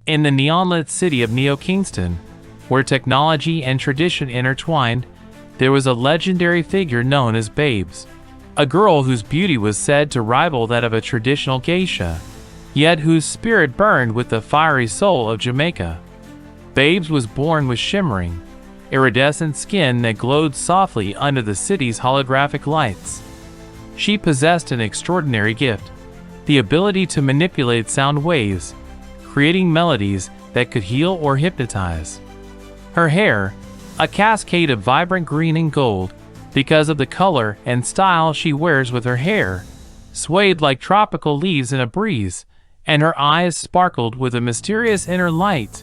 In the neon-lit city of Kingston, where technology and tradition intertwined, there was a legendary figure known as Babes, a girl whose beauty was said to rival that of a traditional geisha, yet whose spirit burned with the fiery soul of Jamaica. Babes was born with shimmering, iridescent skin that glowed softly under the city's holographic lights. She possessed an extraordinary gift, the ability to manipulate sound waves, creating melodies that could heal or hypnotize. Her hair, a cascade of vibrant green and gold, because of the color and style she wears with her hair, swayed like tropical leaves in a breeze, and her eyes sparkled with a mysterious inner light.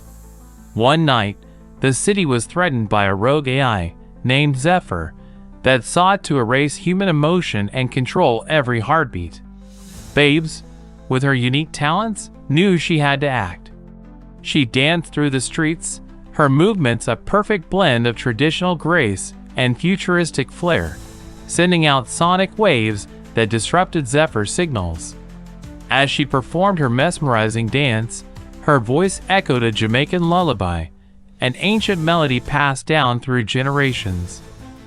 One night, the city was threatened by a rogue AI named Zephyr that sought to erase human emotion and control every heartbeat. Babes, with her unique talents, knew she had to act. She danced through the streets, her movements a perfect blend of traditional grace and futuristic flair, sending out sonic waves that disrupted Zephyr's signals. As she performed her mesmerizing dance, her voice echoed a Jamaican lullaby, an ancient melody passed down through generations,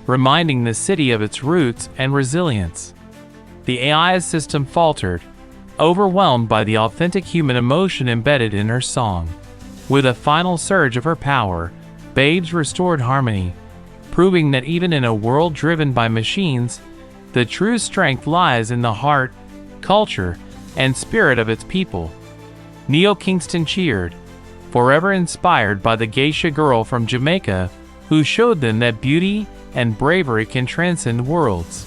reminding the city of its roots and resilience. The AI's system faltered, overwhelmed by the authentic human emotion embedded in her song. With a final surge of her power, Babes restored harmony, proving that even in a world driven by machines, the true strength lies in the heart, culture, and spirit of its people. Kingston cheered, forever inspired by the geisha girl from Jamaica who showed them that beauty and bravery can transcend worlds.